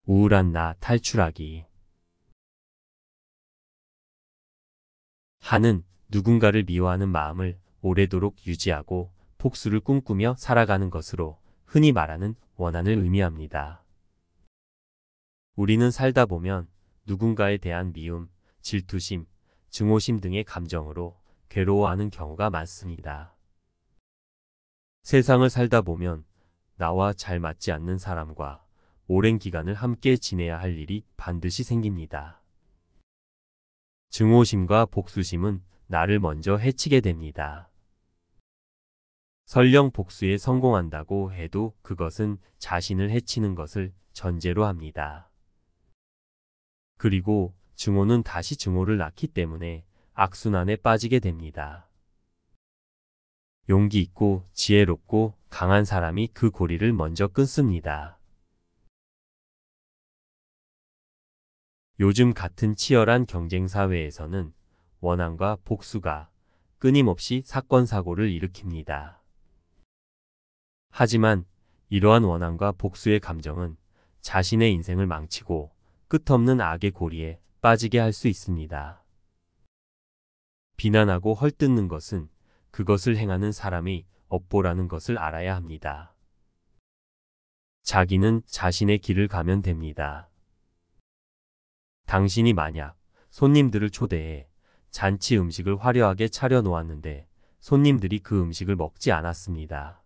우울한 나 탈출하기. 한은 누군가를 미워하는 마음을 오래도록 유지하고 복수를 꿈꾸며 살아가는 것으로 흔히 말하는 원한을 의미합니다. 우리는 살다 보면 누군가에 대한 미움, 질투심, 증오심 등의 감정으로 괴로워하는 경우가 많습니다. 세상을 살다 보면 나와 잘 맞지 않는 사람과 오랜 기간을 함께 지내야 할 일이 반드시 생깁니다. 증오심과 복수심은 나를 먼저 해치게 됩니다. 설령 복수에 성공한다고 해도 그것은 자신을 해치는 것을 전제로 합니다. 그리고 증오는 다시 증오를 낳기 때문에 악순환에 빠지게 됩니다. 용기 있고 지혜롭고 강한 사람이 그 고리를 먼저 끊습니다. 요즘 같은 치열한 경쟁 사회에서는 원한과 복수가 끊임없이 사건 사고를 일으킵니다. 하지만 이러한 원한과 복수의 감정은 자신의 인생을 망치고 끝없는 악의 고리에 빠지게 할 수 있습니다. 비난하고 헐뜯는 것은 그것을 행하는 사람의 업보라는 것을 알아야 합니다. 자기는 자신의 길을 가면 됩니다. 당신이 만약 손님들을 초대해 잔치 음식을 화려하게 차려 놓았는데 손님들이 그 음식을 먹지 않았습니다.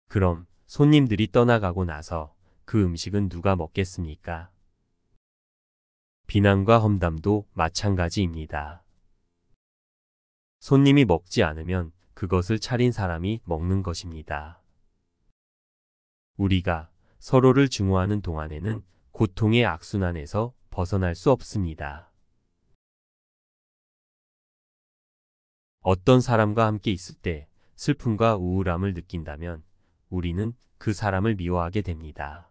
그럼 손님들이 떠나가고 나서 그 음식은 누가 먹겠습니까? 비난과 험담도 마찬가지입니다. 손님이 먹지 않으면 그것을 차린 사람이 먹는 것입니다. 우리가 서로를 증오하는 동안에는 고통의 악순환에서 벗어날 수 없습니다. 어떤 사람과 함께 있을 때 슬픔과 우울함을 느낀다면 우리는 그 사람을 미워하게 됩니다.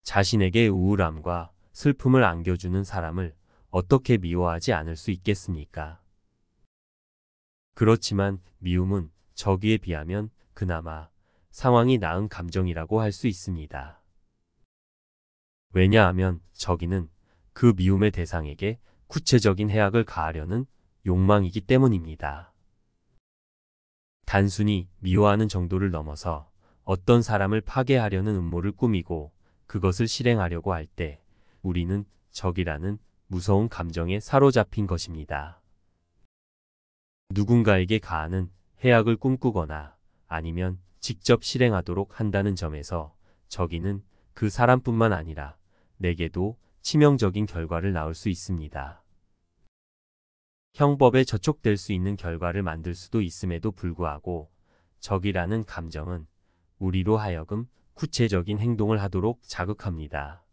자신에게 우울함과 슬픔을 안겨주는 사람을 어떻게 미워하지 않을 수 있겠습니까? 그렇지만 미움은 저기에 비하면 그나마 상황이 나은 감정이라고 할 수 있습니다. 왜냐하면 저기는 그 미움의 대상에게 구체적인 해악을 가하려는 욕망이기 때문입니다. 단순히 미워하는 정도를 넘어서 어떤 사람을 파괴하려는 음모를 꾸미고 그것을 실행하려고 할 때 우리는 적이라는 무서운 감정에 사로잡힌 것입니다. 누군가에게 가하는 해악을 꿈꾸거나 아니면 직접 실행하도록 한다는 점에서 적이는 그 사람뿐만 아니라 내게도 치명적인 결과를 낳을 수 있습니다. 형법에 저촉될 수 있는 결과를 만들 수도 있음에도 불구하고 적이라는 감정은 우리로 하여금 구체적인 행동을 하도록 자극합니다.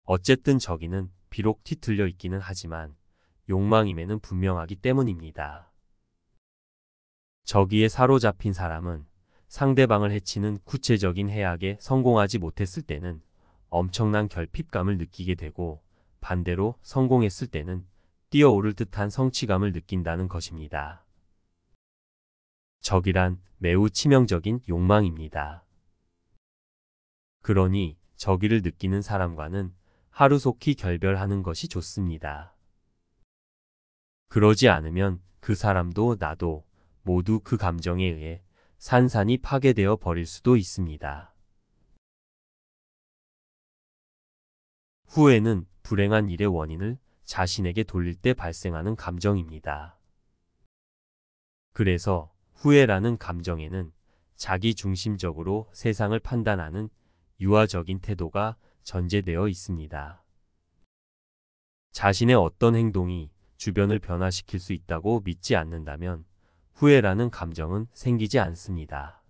어쨌든 적이는 비록 뒤틀려 있기는 하지만 욕망임에는 분명하기 때문입니다. 적이에 사로잡힌 사람은 상대방을 해치는 구체적인 해악에 성공하지 못했을 때는 엄청난 결핍감을 느끼게 되고 반대로 성공했을 때는 뛰어오를 듯한 성취감을 느낀다는 것입니다. 적이란 매우 치명적인 욕망입니다. 그러니 적이를 느끼는 사람과는 하루속히 결별하는 것이 좋습니다. 그러지 않으면 그 사람도 나도 모두 그 감정에 의해 산산이 파괴되어 버릴 수도 있습니다. 후회는 불행한 일의 원인을 자신에게 돌릴 때 발생하는 감정입니다. 그래서 후회라는 감정에는 자기 중심적으로 세상을 판단하는 유아적인 태도가 전제되어 있습니다. 자신의 어떤 행동이 주변을 변화시킬 수 있다고 믿지 않는다면 후회라는 감정은 생기지 않습니다.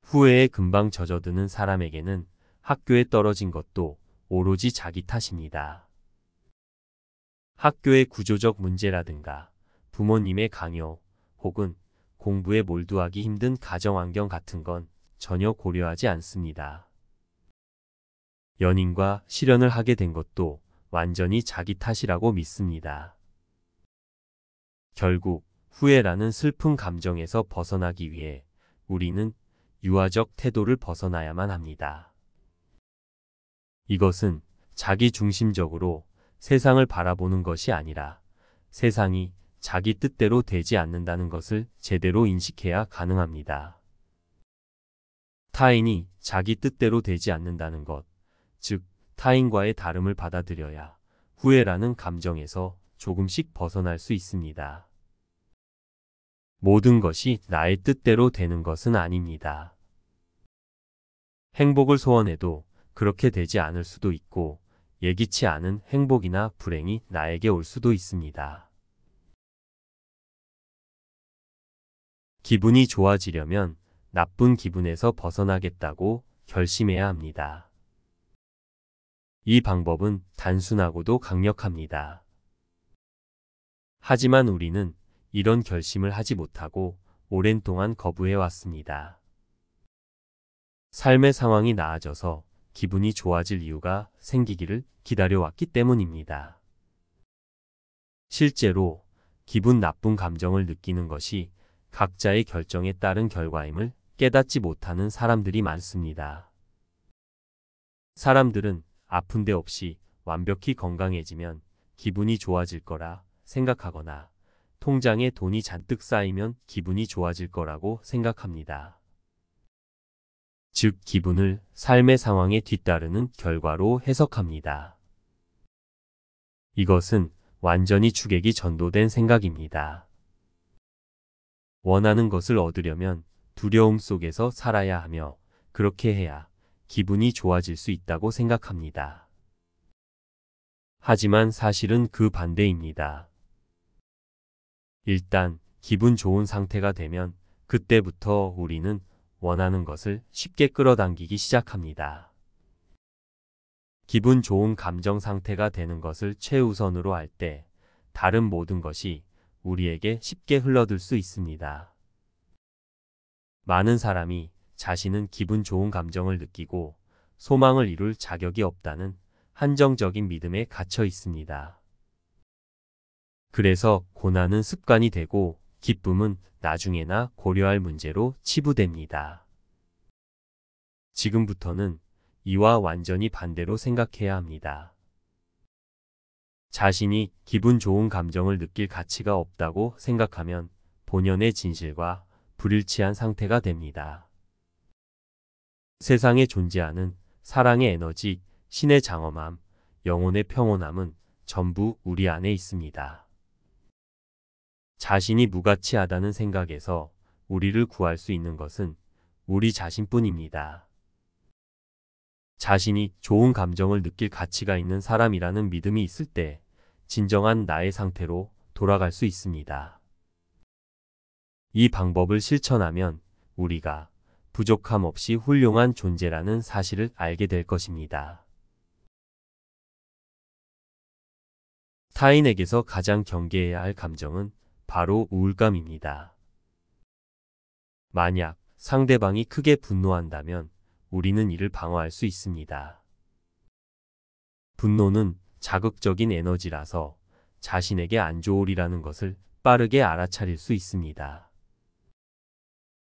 후회에 금방 젖어드는 사람에게는 학교에 떨어진 것도 오로지 자기 탓입니다. 학교의 구조적 문제라든가 부모님의 강요 혹은 공부에 몰두하기 힘든 가정환경 같은 건 전혀 고려하지 않습니다. 연인과 실연을 하게 된 것도 완전히 자기 탓이라고 믿습니다. 결국 후회라는 슬픈 감정에서 벗어나기 위해 우리는 유아적 태도를 벗어나야만 합니다. 이것은 자기 중심적으로 세상을 바라보는 것이 아니라 세상이 자기 뜻대로 되지 않는다는 것을 제대로 인식해야 가능합니다. 타인이 자기 뜻대로 되지 않는다는 것, 즉 타인과의 다름을 받아들여야 후회라는 감정에서 조금씩 벗어날 수 있습니다. 모든 것이 나의 뜻대로 되는 것은 아닙니다. 행복을 소원해도 그렇게 되지 않을 수도 있고 예기치 않은 행복이나 불행이 나에게 올 수도 있습니다. 기분이 좋아지려면 나쁜 기분에서 벗어나겠다고 결심해야 합니다. 이 방법은 단순하고도 강력합니다. 하지만 우리는 이런 결심을 하지 못하고 오랜 동안 거부해 왔습니다. 삶의 상황이 나아져서 기분이 좋아질 이유가 생기기를 기다려왔기 때문입니다. 실제로 기분 나쁜 감정을 느끼는 것이 각자의 결정에 따른 결과임을 깨닫지 못하는 사람들이 많습니다. 사람들은 아픈 데 없이 완벽히 건강해지면 기분이 좋아질 거라 생각하거나 통장에 돈이 잔뜩 쌓이면 기분이 좋아질 거라고 생각합니다. 즉, 기분을 삶의 상황에 뒤따르는 결과로 해석합니다. 이것은 완전히 추격이 전도된 생각입니다. 원하는 것을 얻으려면 두려움 속에서 살아야 하며 그렇게 해야 기분이 좋아질 수 있다고 생각합니다. 하지만 사실은 그 반대입니다. 일단 기분 좋은 상태가 되면 그때부터 우리는 원하는 것을 쉽게 끌어당기기 시작합니다. 기분 좋은 감정 상태가 되는 것을 최우선으로 할 때 다른 모든 것이 우리에게 쉽게 흘러들 수 있습니다. 많은 사람이 자신은 기분 좋은 감정을 느끼고 소망을 이룰 자격이 없다는 한정적인 믿음에 갇혀 있습니다. 그래서 고난은 습관이 되고 기쁨은 나중에나 고려할 문제로 치부됩니다. 지금부터는 이와 완전히 반대로 생각해야 합니다. 자신이 기분 좋은 감정을 느낄 가치가 없다고 생각하면 본연의 진실과 불일치한 상태가 됩니다. 세상에 존재하는 사랑의 에너지, 신의 장엄함, 영혼의 평온함은 전부 우리 안에 있습니다. 자신이 무가치하다는 생각에서 우리를 구할 수 있는 것은 우리 자신뿐입니다. 자신이 좋은 감정을 느낄 가치가 있는 사람이라는 믿음이 있을 때 진정한 나의 상태로 돌아갈 수 있습니다. 이 방법을 실천하면 우리가 부족함 없이 훌륭한 존재라는 사실을 알게 될 것입니다. 타인에게서 가장 경계해야 할 감정은 바로 우울감입니다. 만약 상대방이 크게 분노한다면 우리는 이를 방어할 수 있습니다. 분노는 자극적인 에너지라서 자신에게 안 좋으리라는 것을 빠르게 알아차릴 수 있습니다.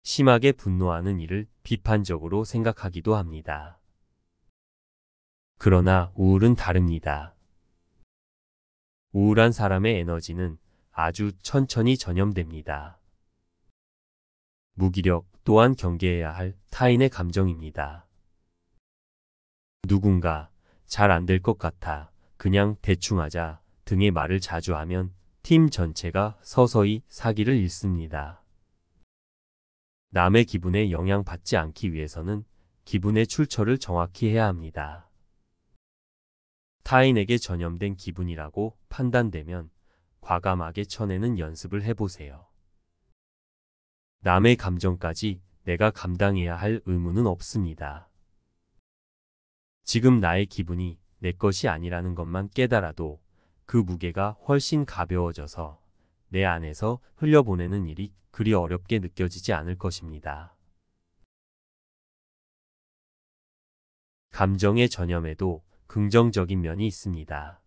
심하게 분노하는 이를 비판적으로 생각하기도 합니다. 그러나 우울은 다릅니다. 우울한 사람의 에너지는 아주 천천히 전염됩니다. 무기력 또한 경계해야 할 타인의 감정입니다. 누군가 잘 안 될 것 같아 그냥 대충 하자 등의 말을 자주 하면 팀 전체가 서서히 사기를 잃습니다. 남의 기분에 영향받지 않기 위해서는 기분의 출처를 정확히 해야 합니다. 타인에게 전염된 기분이라고 판단되면 과감하게 쳐내는 연습을 해보세요. 남의 감정까지 내가 감당해야 할 의무는 없습니다. 지금 나의 기분이 내 것이 아니라는 것만 깨달아도 그 무게가 훨씬 가벼워져서 내 안에서 흘려보내는 일이 그리 어렵게 느껴지지 않을 것입니다. 감정의 전염에도 긍정적인 면이 있습니다.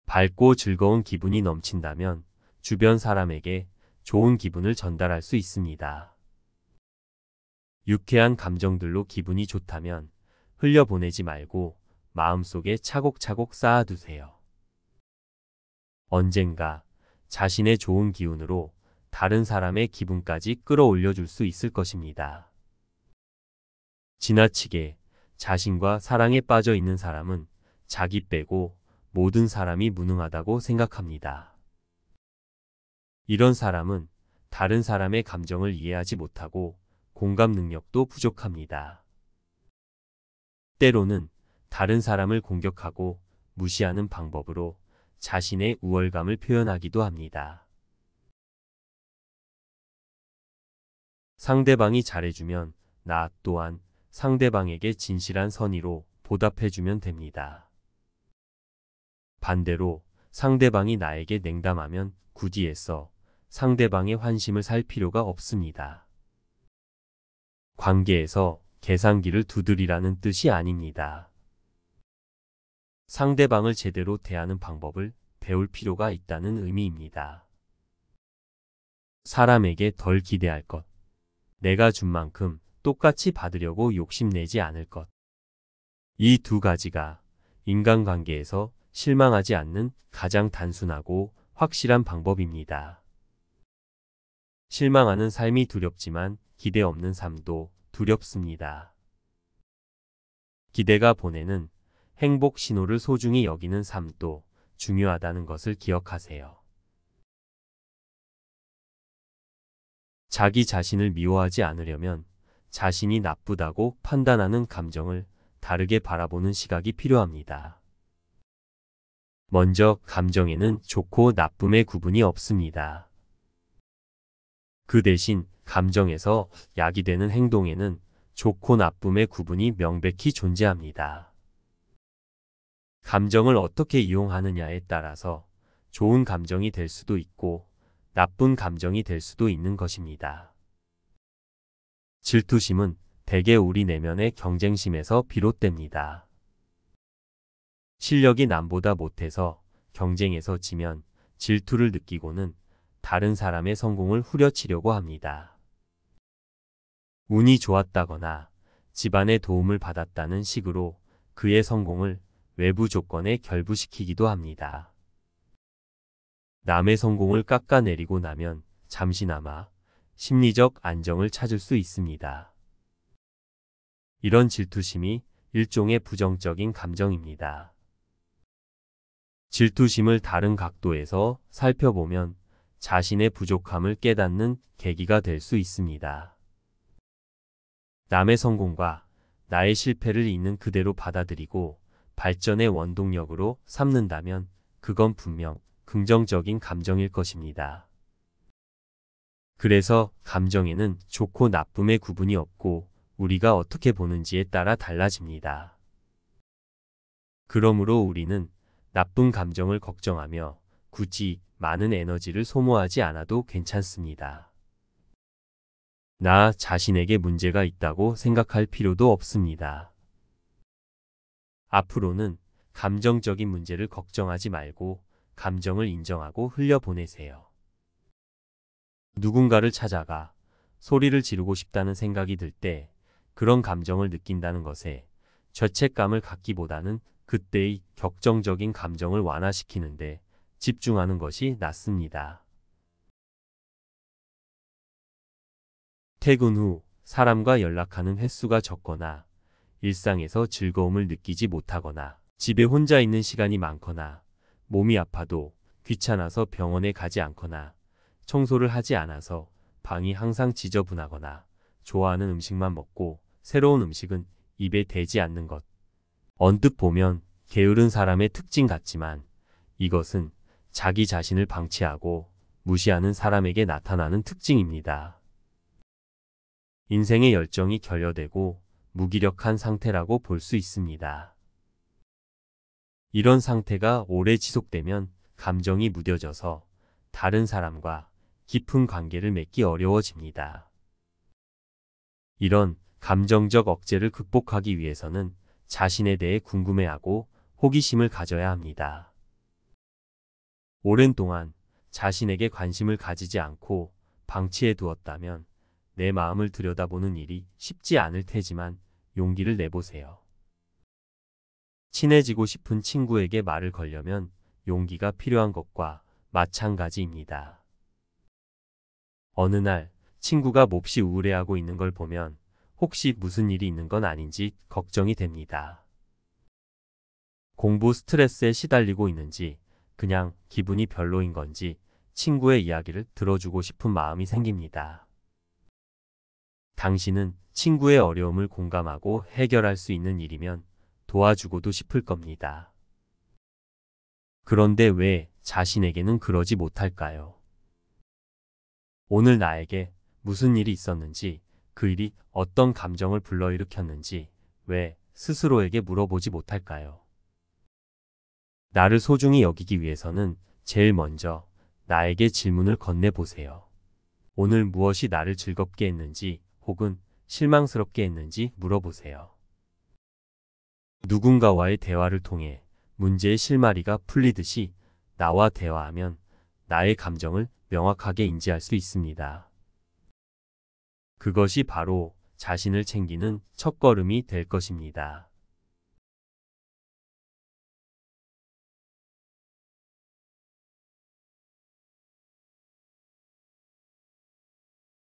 밝고 즐거운 기분이 넘친다면 주변 사람에게 좋은 기분을 전달할 수 있습니다. 유쾌한 감정들로 기분이 좋다면 흘려보내지 말고 마음속에 차곡차곡 쌓아두세요. 언젠가 자신의 좋은 기운으로 다른 사람의 기분까지 끌어올려 줄 수 있을 것입니다. 지나치게 자신과 사랑에 빠져 있는 사람은 자기 빼고 모든 사람이 무능하다고 생각합니다. 이런 사람은 다른 사람의 감정을 이해하지 못하고 공감 능력도 부족합니다. 때로는 다른 사람을 공격하고 무시하는 방법으로 자신의 우월감을 표현하기도 합니다. 상대방이 잘해주면 나 또한 상대방에게 진실한 선의로 보답해주면 됩니다. 반대로 상대방이 나에게 냉담하면 굳이 애써 상대방의 환심을 살 필요가 없습니다. 관계에서 계산기를 두드리라는 뜻이 아닙니다. 상대방을 제대로 대하는 방법을 배울 필요가 있다는 의미입니다. 사람에게 덜 기대할 것. 내가 준 만큼 똑같이 받으려고 욕심내지 않을 것. 이 두 가지가 인간관계에서 실망하지 않는 가장 단순하고 확실한 방법입니다. 실망하는 삶이 두렵지만 기대 없는 삶도 두렵습니다. 기대가 보내는 행복 신호를 소중히 여기는 삶도 중요하다는 것을 기억하세요. 자기 자신을 미워하지 않으려면 자신이 나쁘다고 판단하는 감정을 다르게 바라보는 시각이 필요합니다. 먼저 감정에는 좋고 나쁨의 구분이 없습니다. 그 대신 감정에서 야기되는 행동에는 좋고 나쁨의 구분이 명백히 존재합니다. 감정을 어떻게 이용하느냐에 따라서 좋은 감정이 될 수도 있고 나쁜 감정이 될 수도 있는 것입니다. 질투심은 대개 우리 내면의 경쟁심에서 비롯됩니다. 실력이 남보다 못해서 경쟁에서 지면 질투를 느끼고는 다른 사람의 성공을 후려치려고 합니다. 운이 좋았다거나 집안의 도움을 받았다는 식으로 그의 성공을 외부 조건에 결부시키기도 합니다. 남의 성공을 깎아내리고 나면 잠시나마 심리적 안정을 찾을 수 있습니다. 이런 질투심이 일종의 부정적인 감정입니다. 질투심을 다른 각도에서 살펴보면 자신의 부족함을 깨닫는 계기가 될 수 있습니다. 남의 성공과 나의 실패를 있는 그대로 받아들이고 발전의 원동력으로 삼는다면 그건 분명 긍정적인 감정일 것입니다. 그래서 감정에는 좋고 나쁨의 구분이 없고 우리가 어떻게 보는지에 따라 달라집니다. 그러므로 우리는 나쁜 감정을 걱정하며 굳이 많은 에너지를 소모하지 않아도 괜찮습니다. 나 자신에게 문제가 있다고 생각할 필요도 없습니다. 앞으로는 감정적인 문제를 걱정하지 말고 감정을 인정하고 흘려보내세요. 누군가를 찾아가 소리를 지르고 싶다는 생각이 들 때 그런 감정을 느낀다는 것에 죄책감을 갖기보다는 그때의 격정적인 감정을 완화시키는데 집중하는 것이 낫습니다. 퇴근 후 사람과 연락하는 횟수가 적거나 일상에서 즐거움을 느끼지 못하거나 집에 혼자 있는 시간이 많거나 몸이 아파도 귀찮아서 병원에 가지 않거나 청소를 하지 않아서 방이 항상 지저분하거나 좋아하는 음식만 먹고 새로운 음식은 입에 대지 않는 것. 언뜻 보면 게으른 사람의 특징 같지만 이것은 자기 자신을 방치하고 무시하는 사람에게 나타나는 특징입니다. 인생의 열정이 결여되고 무기력한 상태라고 볼 수 있습니다. 이런 상태가 오래 지속되면 감정이 무뎌져서 다른 사람과 깊은 관계를 맺기 어려워집니다. 이런 감정적 억제를 극복하기 위해서는 자신에 대해 궁금해하고 호기심을 가져야 합니다. 오랜 동안 자신에게 관심을 가지지 않고 방치해 두었다면 내 마음을 들여다보는 일이 쉽지 않을 테지만 용기를 내보세요. 친해지고 싶은 친구에게 말을 걸려면 용기가 필요한 것과 마찬가지입니다. 어느 날 친구가 몹시 우울해하고 있는 걸 보면 혹시 무슨 일이 있는 건 아닌지 걱정이 됩니다. 공부 스트레스에 시달리고 있는지, 그냥 기분이 별로인 건지 친구의 이야기를 들어주고 싶은 마음이 생깁니다. 당신은 친구의 어려움을 공감하고 해결할 수 있는 일이면 도와주고도 싶을 겁니다. 그런데 왜 자신에게는 그러지 못할까요? 오늘 나에게 무슨 일이 있었는지, 그 일이 어떤 감정을 불러일으켰는지 왜 스스로에게 물어보지 못할까요? 나를 소중히 여기기 위해서는 제일 먼저 나에게 질문을 건네보세요. 오늘 무엇이 나를 즐겁게 했는지 혹은 실망스럽게 했는지 물어보세요. 누군가와의 대화를 통해 문제의 실마리가 풀리듯이 나와 대화하면 나의 감정을 명확하게 인지할 수 있습니다. 그것이 바로 자신을 챙기는 첫걸음이 될 것입니다.